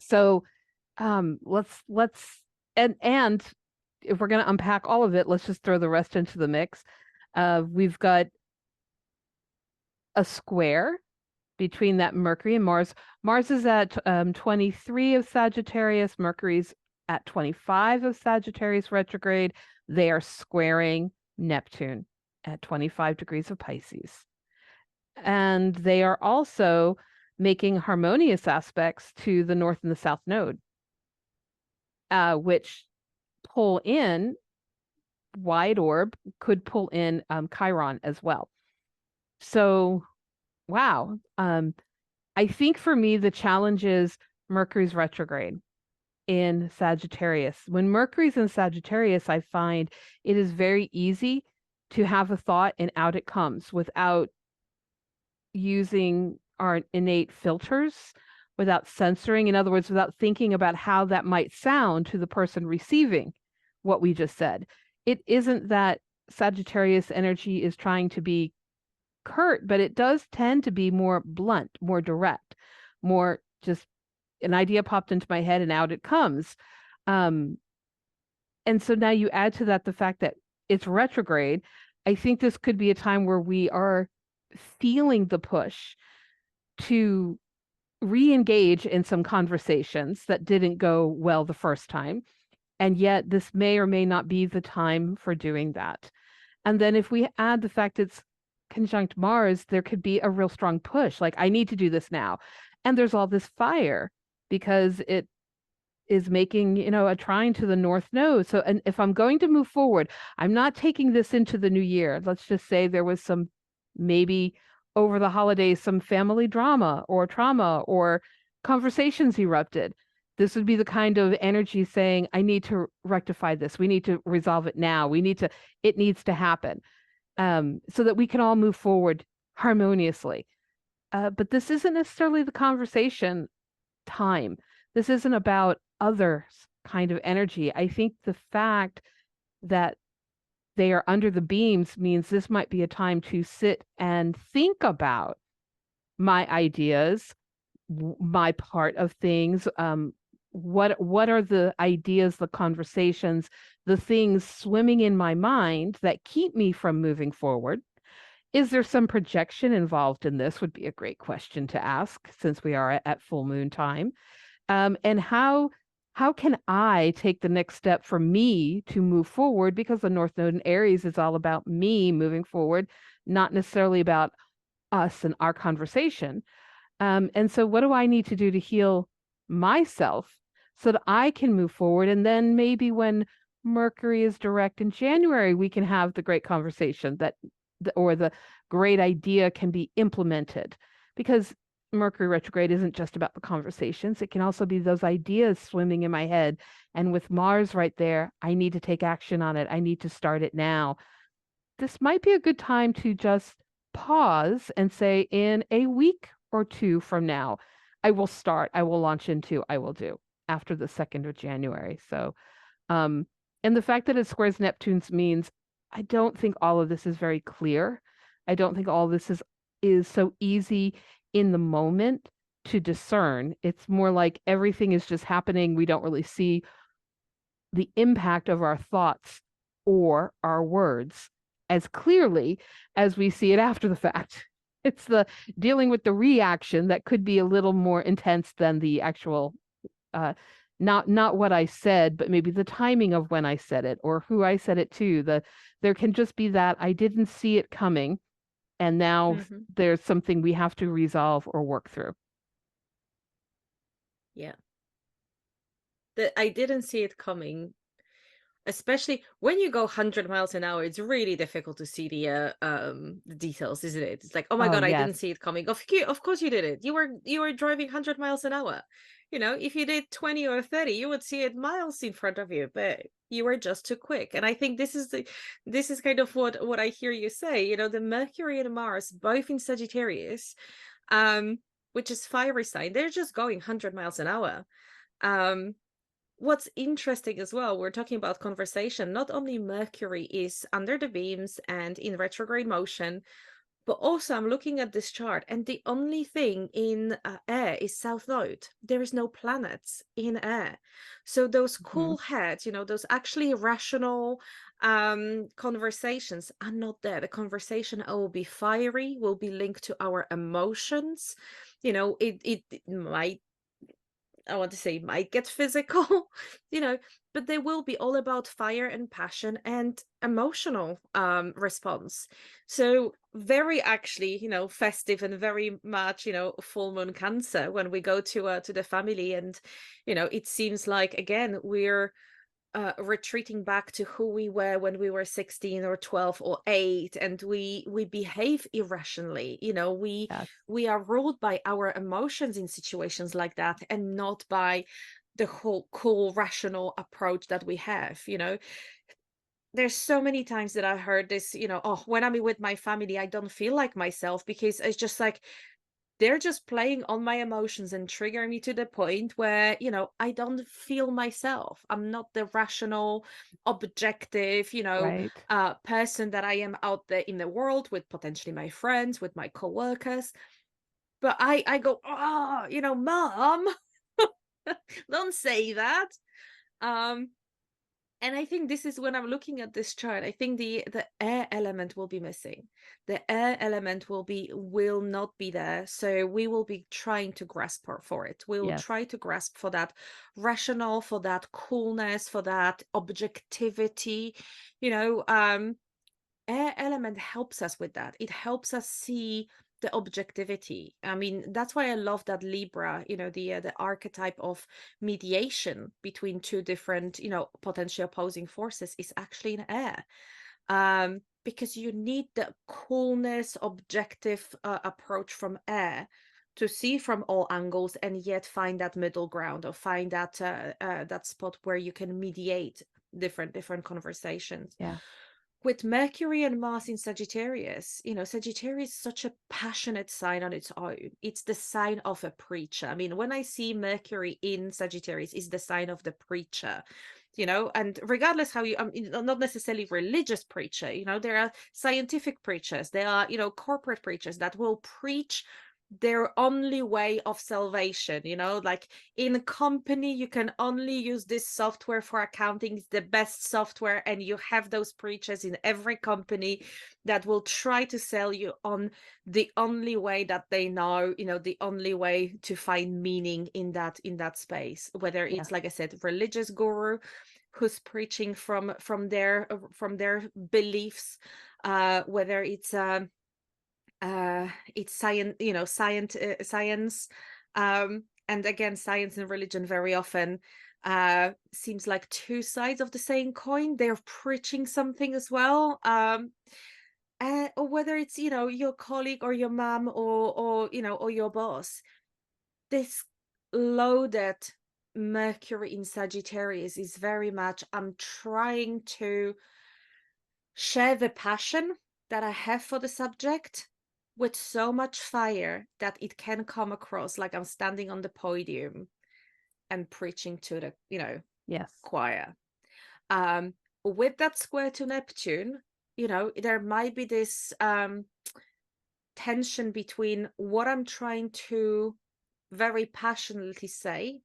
So let's and if we're gonna unpack all of it, let's just throw the rest into the mix. We've got a square between that Mercury and Mars. Mars is at 23 of Sagittarius, Mercury's at 25 of Sagittarius retrograde. They are squaring Neptune at 25 degrees of Pisces. And they are also making harmonious aspects to the North and the South node, which pull in wide orb, could pull in Chiron as well. So, wow. I think for me, the challenge is Mercury's retrograde in Sagittarius. When Mercury's in Sagittarius, I find it is very easy to have a thought and out it comes without using our innate filters, without censoring. In other words, without thinking about how that might sound to the person receiving what we just said. It isn't that Sagittarius energy is trying to be curt, but it does tend to be more blunt, more direct, more just an idea popped into my head and out it comes. Um, and so now you add to that the fact that it's retrograde. I think this could be a time where we are feeling the push to re-engage in some conversations that didn't go well the first time. And yet this may or may not be the time for doing that. And then if we add the fact it's conjunct Mars, there could be a real strong push. Like, I need to do this now. And there's all this fire because it is making, a trine to the North Node. So, and if I'm going to move forward, I'm not taking this into the new year. Let's just say there was some, maybe over the holidays, some family drama or trauma or conversations erupted. This would be the kind of energy saying, I need to rectify this. We need to resolve it now. It needs to happen, so that we can all move forward harmoniously. But this isn't necessarily the conversation time. This isn't about others kind of energy. I think the fact that they are under the beams means this might be a time to sit and think about my ideas, my part of things. What are the ideas, the conversations, the things swimming in my mind that keep me from moving forward? Is there some projection involved in this? Would be a great question to ask since we are at full moon time. And how can I take the next step for me to move forward? Because the North Node in Aries is all about me moving forward, not necessarily about us and our conversation. And so what do I need to do to heal myself so that I can move forward? And then maybe when Mercury is direct in January, we can have the great conversation or the great idea can be implemented. Because Mercury retrograde isn't just about the conversations. It can also be those ideas swimming in my head. And with Mars right there, I need to take action on it. I need to start it now this might be a good time to just pause and say, in a week or two from now, I will launch into, I will do after the 2nd of January. So, um, and the fact that it squares Neptune's means I don't think all of this is very clear. I don't think all this is so easy in the moment to discern. It's more like everything is just happening. We don't really see the impact of our thoughts or our words as clearly as we see it after the fact. It's the dealing with the reaction that could be a little more intense than the actual uh not what I said, but maybe the timing of when I said it or who I said it to. There can just be that I didn't see it coming, and now Hmm. there's something we have to resolve or work through. Yeah. I didn't see it coming, especially when you go 100 miles an hour. It's really difficult to see the details, isn't it? It's like, oh my Oh god, I yes, didn't see it coming. Of course you did it. You were driving 100 miles an hour. If you did 20 or 30, you would see it miles in front of you, but you were just too quick. And I think this is kind of what I hear you say. The Mercury and Mars both in Sagittarius, um which is fiery sign, they're just going 100 miles an hour. um What's interesting as well, we're talking about conversation. Not only Mercury is under the beams and in retrograde motion, but also I'm looking at this chart, and the only thing in air is South Node. There is no planets in air. So those hmm cool heads, those actually rational conversations are not there. The conversation will be fiery, will be linked to our emotions. It might, I want to say, might get physical, you know, but they will be all about fire and passion and emotional response. So very actually, festive and very much, full moon Cancer when we go to the family. And it seems like again we're retreating back to who we were when we were 16 or 12 or 8, and we behave irrationally. yes, We are ruled by our emotions in situations like that, and not by the whole cool rational approach that we have. There's so many times that I heard this, oh, when I'm with my family I don't feel like myself, because it's just like they're just playing on my emotions and triggering me to the point where, I don't feel myself. I'm not the rational, objective, right. person that I am out there in the world with potentially my friends, with my coworkers. But I go, oh, mom, don't say that. Um, and I think this is when I'm looking at this chart, I think the air element will be missing. The air element will not be there. So we will be trying to grasp for it. We will Yes, try to grasp for that rational, for that coolness, for that objectivity. You know, um, Air element helps us with that. It helps us see the objectivity. I mean, that's why I love that Libra, the archetype of mediation between two different, potentially opposing forces is actually in air. Because you need the coolness, objective approach from air to see from all angles, and yet find that middle ground, or find that spot where you can mediate different conversations. yeah, With Mercury and Mars in Sagittarius, Sagittarius is such a passionate sign on its own. It's the sign of a preacher. I mean, when I see Mercury in Sagittarius, is the sign of the preacher. And regardless how you, not necessarily religious preacher, there are scientific preachers, there are, corporate preachers that will preach their only way of salvation. Like in a company you can only use this software for accounting, it's the best software, and you have those preachers in every company that will try to sell you on the only way that they know, the only way to find meaning in that space, whether yeah, it's, like I said, religious guru who's preaching from their beliefs, whether it's science, science. And again, science and religion very often seems like two sides of the same coin. They're preaching something as well. Or whether it's, your colleague or your mom, or your boss. This loaded Mercury in Sagittarius is very much, I'm trying to share the passion that I have for the subject with so much fire that it can come across like I'm standing on the podium and preaching to the, Yes. choir. Um, with that square to Neptune, there might be this tension between what I'm trying to very passionately say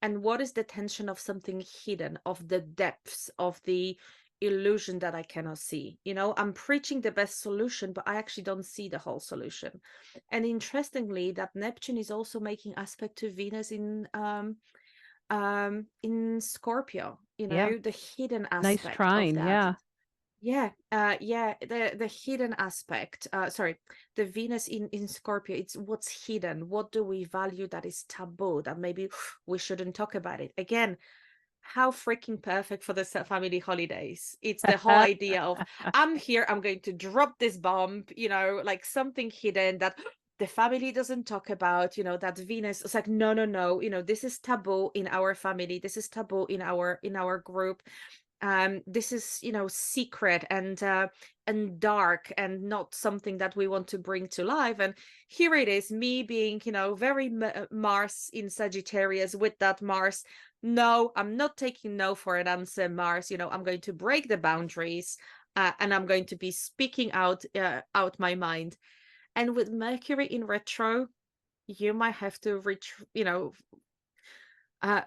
and what is the tension of something hidden, of the depths of the illusion that I cannot see. I'm preaching the best solution, but I actually don't see the whole solution. And interestingly, that Neptune is also making aspect to Venus in Scorpio, Yeah. the hidden Nice aspect of trine. that. Yeah. Yeah, the hidden aspect. Sorry, the Venus in Scorpio. It's what's hidden. What do we value that is taboo? That maybe we shouldn't talk about it. Again, how freaking perfect for the family holidays. It's the whole idea of I'm here. I'm going to drop this bomb. Like something hidden that the family doesn't talk about. That Venus. It's like no, no, no. This is taboo in our family. This is taboo in our group. This is secret and dark and not something that we want to bring to life. And here it is, me being very Mars in Sagittarius, with that Mars. No, I'm not taking no for an answer, Mars. I'm going to break the boundaries, and I'm going to be speaking out my mind. And with Mercury in retro, you might have to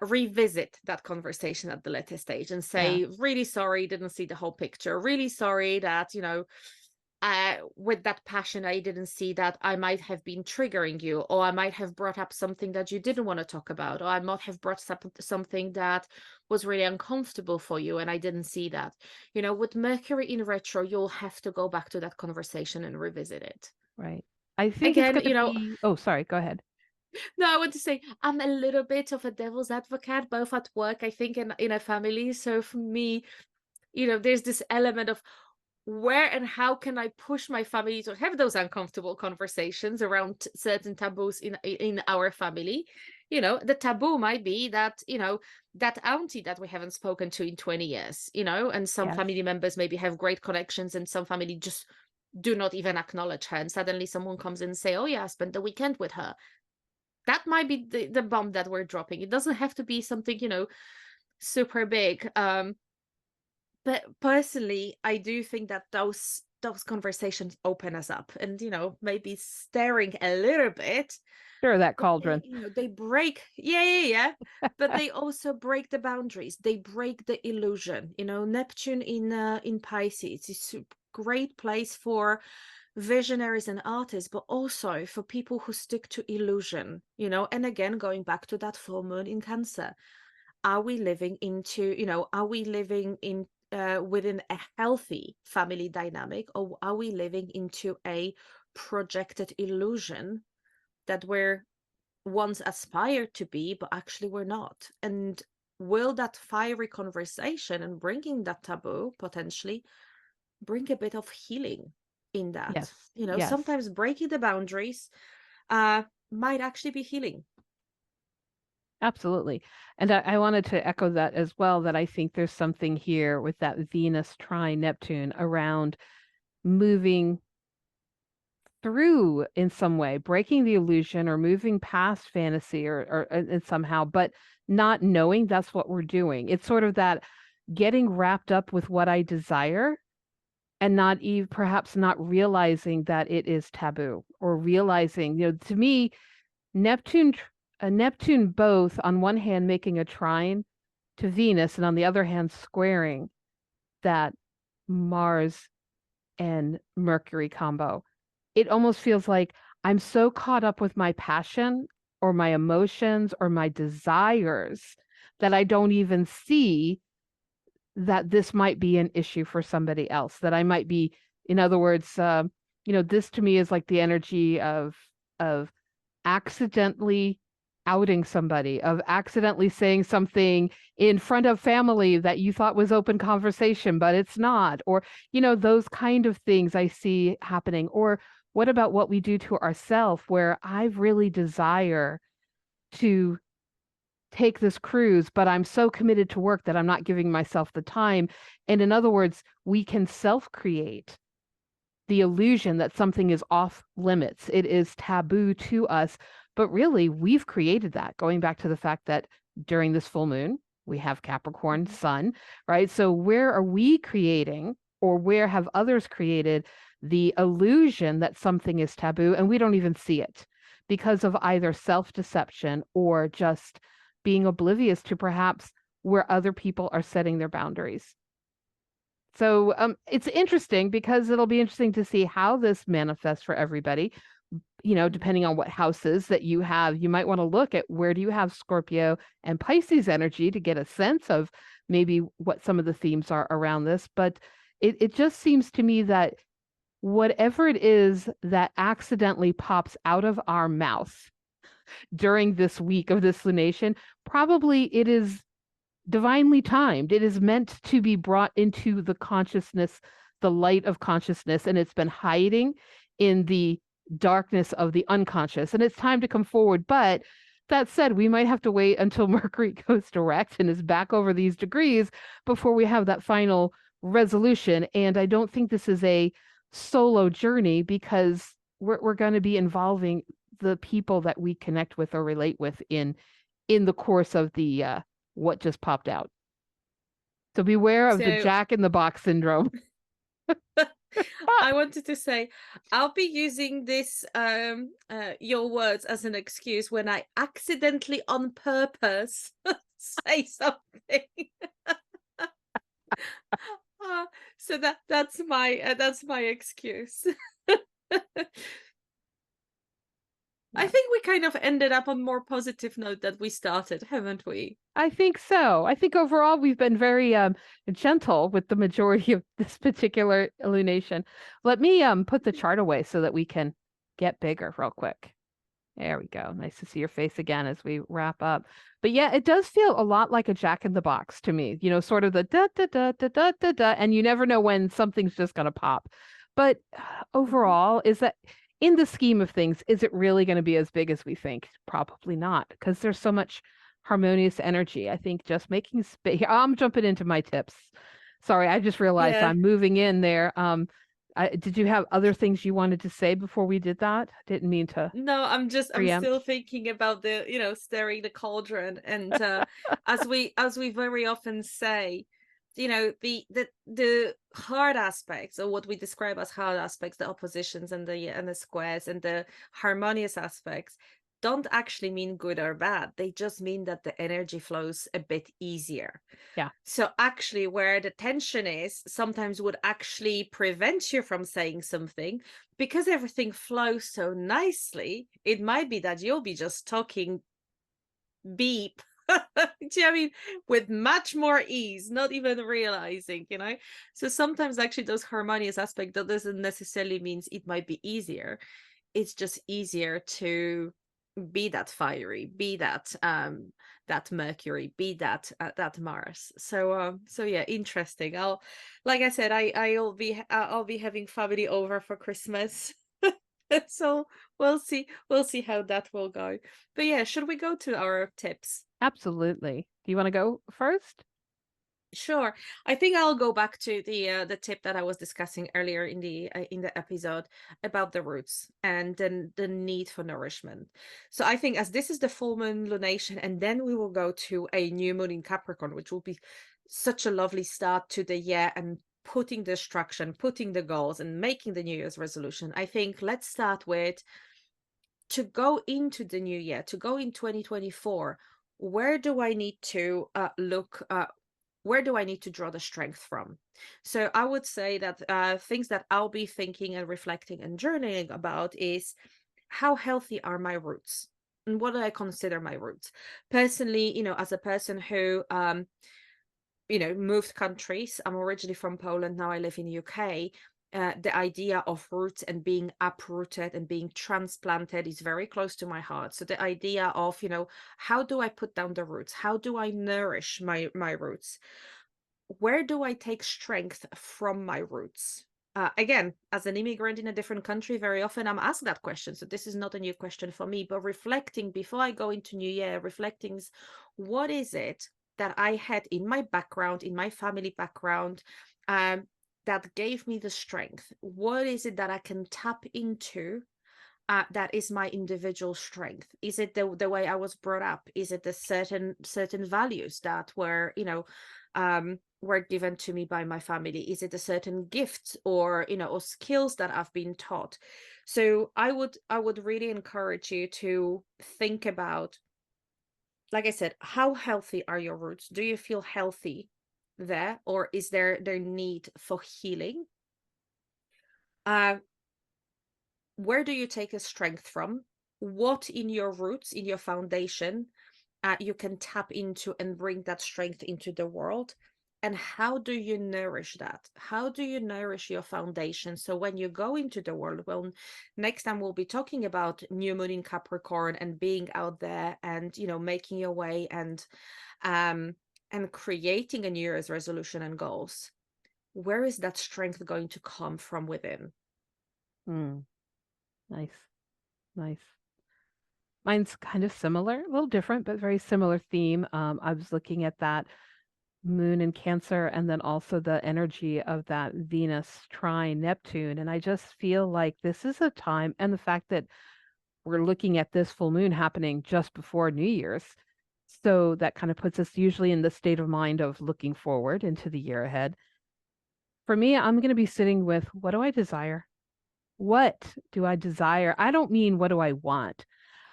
revisit that conversation at the later stage and Yeah. say, really sorry, didn't see the whole picture. Really sorry that, with that passion, I didn't see that I might have been triggering you, or I might have brought up something that you didn't want to talk about, or I might have brought up something that was really uncomfortable for you, and I didn't see that. With Mercury in retro, you'll have to go back to that conversation and revisit it. Right. I think it's Again, going to be, oh, sorry, go ahead. no, I want to say I'm a little bit of a devil's advocate, both at work, I think, and in a family. So for me, there's this element of where and how can I push my family to have those uncomfortable conversations around certain taboos in our family. The taboo might be that auntie that we haven't spoken to in 20 years, and some Yes. family members maybe have great connections, and some family just do not even acknowledge her. And suddenly someone comes in and say, oh yeah, I spent the weekend with her. That might be the bomb that we're dropping. It doesn't have to be something, super big. But personally, I do think that those conversations open us up, and maybe staring a little bit, Sure, that but they cauldron. they break, yeah, but they also break the boundaries, they break the illusion. Neptune in Pisces is a great place for visionaries and artists, but also for people who stick to illusion. And again, going back to that full moon in Cancer, are we living within a healthy family dynamic, or are we living into a projected illusion that we're once aspired to be, but actually we're not? And will that fiery conversation and bringing that taboo potentially bring a bit of healing in that? Yes. Yes. Sometimes breaking the boundaries might actually be healing. Absolutely. And I wanted to echo that as well, that I think there's something here with that Venus trine Neptune around moving through in some way, breaking the illusion or moving past fantasy or and somehow, but not knowing that's what we're doing. It's sort of that getting wrapped up with what I desire and not even perhaps not realizing that it is taboo, or realizing, to me, Neptune, Neptune both on one hand making a trine to Venus and on the other hand squaring that Mars and Mercury combo. It almost feels like I'm so caught up with my passion or my emotions or my desires that I don't even see that this might be an issue for somebody else, that I might be, in other words, this to me is like the energy of accidentally outing somebody, of accidentally saying something in front of family that you thought was open conversation, but it's not, or, those kind of things I see happening. Or what about what we do to ourselves, where I really desire to take this cruise, but I'm so committed to work that I'm not giving myself the time. And in other words, we can self create the illusion that something is off limits. It is taboo to us. But really, we've created that, going back to the fact that during this full moon, we have Capricorn Mhm. sun, right? So, where are we creating, or where have others created the illusion that something is taboo and we don't even see it because of either self deception or just being oblivious to perhaps where other people are setting their boundaries? So it's interesting because it'll be interesting to see how this manifests for everybody. Mhm. Depending on what houses that you have, you might want to look at where do you have Scorpio and Pisces energy to get a sense of maybe what some of the themes are around this. But it just seems to me that whatever it is that accidentally pops out of our mouth during this week of this lunation, probably it is divinely timed. It is meant to be brought into the consciousness, the light of consciousness, and it's been hiding in the darkness of the unconscious. And it's time to come forward. But that said, we might have to wait until Mercury goes direct and is back over these degrees before we have that final resolution. And I don't think this is a solo journey because we're going to be involving the people that we connect with or relate with in the course of the what just popped out. So beware of the So Jack in the Box syndrome. I wanted to say I'll be using this your words as an excuse when I accidentally on purpose say something. Uh, so that's my excuse. I Yeah, think we kind of ended up on more positive note that we started, haven't we? I think so. I think overall we've been very gentle with the majority of this particular illumination. Let me put the chart away so that we can get bigger real quick. There we go. Nice to see your face again as we wrap up. But yeah, it does feel a lot like a Jack in the Box to me, sort of the da da da da da da da, and you never know when something's just going to pop. But Mhm. overall, is that in the scheme of things, is it really going to be as big as we think? Probably not, because there's so much harmonious energy. I think just making space. I'm jumping into my tips. Sorry, I just realized Yeah. I'm moving in there. Did you have other things you wanted to say before we did that? Didn't mean to No, I'm still preempt. thinking about the, stirring the cauldron. And as we very often say, the hard aspects, or what we describe as hard aspects, the oppositions and the squares and the harmonious aspects, don't actually mean good or bad. They just mean that the energy flows a bit easier. Yeah. So actually, where the tension is, sometimes would actually prevent you from saying something, because everything flows so nicely. It might be that you'll be just talking beep. Do you know what I mean? With much more ease, not even realizing. So sometimes actually those harmonious aspect, that doesn't necessarily means it might be easier. It's just easier to be that fiery, be that Mercury, be that Mars. So yeah, interesting. Like I said, I'll be having family over for Christmas. So we'll see how that will go. But yeah, should we go to our tips? Absolutely. Do you want to go first? Sure. I think I'll go back to the tip that I was discussing earlier in the episode about the roots and then the need for nourishment. So I think, as this is the full moon lunation, and then we will go to a new moon in Capricorn, which will be such a lovely start to the year, and putting the structure and putting the goals and making the New Year's resolution. I think let's start with, to go into the new year, to go in 2024, where do I need to look? Where do I need to draw the strength from? So I would say that things that I'll be thinking and reflecting and journaling about is, how healthy are my roots? And what do I consider my roots? Personally, as a person who moved countries. I'm originally from Poland. Now I live in UK. The idea of roots and being uprooted and being transplanted is very close to my heart. So the idea of, how do I put down the roots? How do I nourish my roots? Where do I take strength from my roots? again, as an immigrant in a different country, very often I'm asked that question. So this is not a new question for me, but reflecting before I go into New Year, reflecting, what is it that I had in my background, in my family background, that gave me the strength? What is it that I can tap into? That is my individual strength. Is it the way I was brought up? Is it the certain values that were given to me by my family? Is it a certain gift or or skills that I've been taught? So I would really encourage you to think about, like I said, how healthy are your roots? Do you feel healthy there, or is there need for healing? Uh, where do you take a strength from? What in your roots, in your foundation, you can tap into and bring that strength into the world? And how do you nourish that? How do you nourish your foundation? So when you go into the world, well, next time we'll be talking about new moon in Capricorn and being out there and, making your way um, and creating a New Year's resolution and goals. Where is that strength going to come from within? Mm, nice, nice. Mine's kind of similar, a little different, but very similar theme. I was looking at that moon in Cancer and then also the energy of that Venus trine Neptune. And I just feel like this is a time, and the fact that we're looking at this full moon happening just before New Year's. So that kind of puts us usually in the state of mind of looking forward into the year ahead. For me, I'm going to be sitting with, what do I desire? What do I desire? I don't mean what do I want?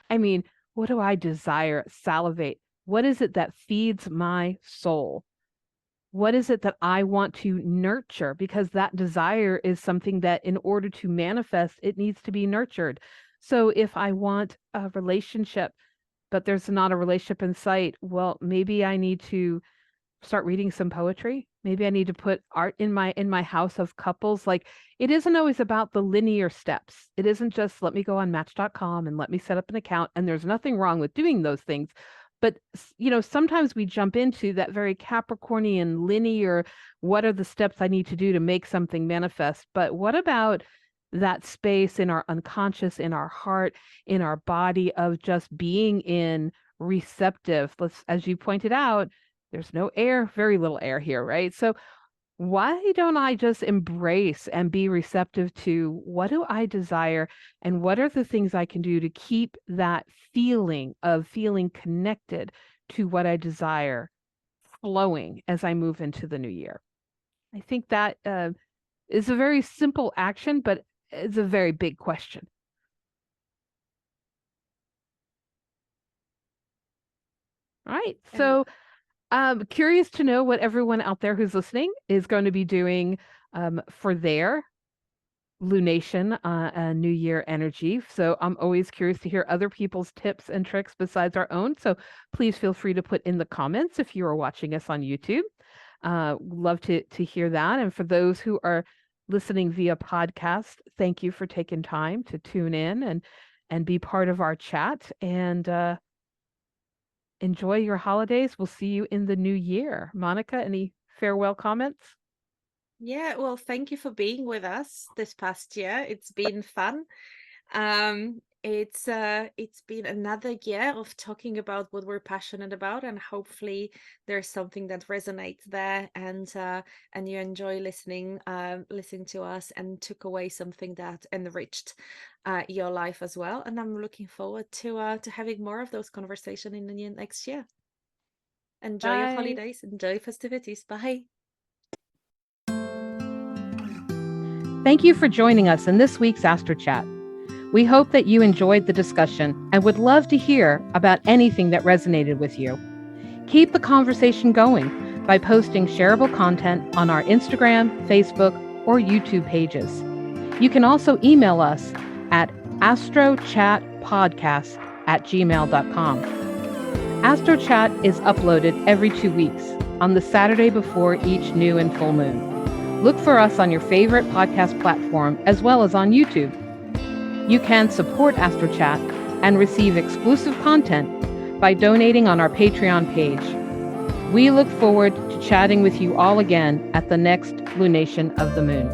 I mean, what do I desire? Salivate. What is it that feeds my soul? What is it that I want to nurture? Because that desire is something that, in order to manifest, it needs to be nurtured. So if I want a relationship, but there's not a relationship in sight, well, maybe I need to start reading some poetry. Maybe I need to put art in my house of couples. Like, it isn't always about the linear steps. It isn't just let me go on match.com and let me set up an account. And there's nothing wrong with doing those things. But sometimes we jump into that very Capricornian linear, what are the steps I need to do to make something manifest? But what about that space in our unconscious, in our heart, in our body, of just being in receptive? Let's, as you pointed out, there's no air, very little air here, right? So why don't I just embrace and be receptive to, what do I desire, and what are the things I can do to keep that feeling of feeling connected to what I desire flowing as I move into the new year? I think that is a very simple action, but it's a very big question. All right. And So curious to know what everyone out there who's listening is going to be doing for their lunation, New Year energy. So I'm always curious to hear other people's tips and tricks besides our own. So please feel free to put in the comments if you are watching us on YouTube. Love to hear that. And for those who are listening via podcast, thank you for taking time to tune in and be part of our chat. And enjoy your holidays. We'll see you in the new year. Monika, any farewell comments? yeah, well, thank you for being with us this past year. It's been fun. It's been another year of talking about what we're passionate about, and hopefully there's something that resonates there, and you enjoy listening to us and took away something that enriched your life as well. And I'm looking forward to having more of those conversations in the next year. Enjoy your Bye. holidays, enjoy festivities. Bye. Thank you for joining us in this week's Astro Chat. We hope that you enjoyed the discussion and would love to hear about anything that resonated with you. Keep the conversation going by posting shareable content on our Instagram, Facebook, or YouTube pages. You can also email us at astrochatpodcast@gmail.com. AstroChat is uploaded every 2 weeks on the Saturday before each new and full moon. Look for us on your favorite podcast platform as well as on YouTube. You can support AstroChat and receive exclusive content by donating on our Patreon page. We look forward to chatting with you all again at the next lunation of the moon.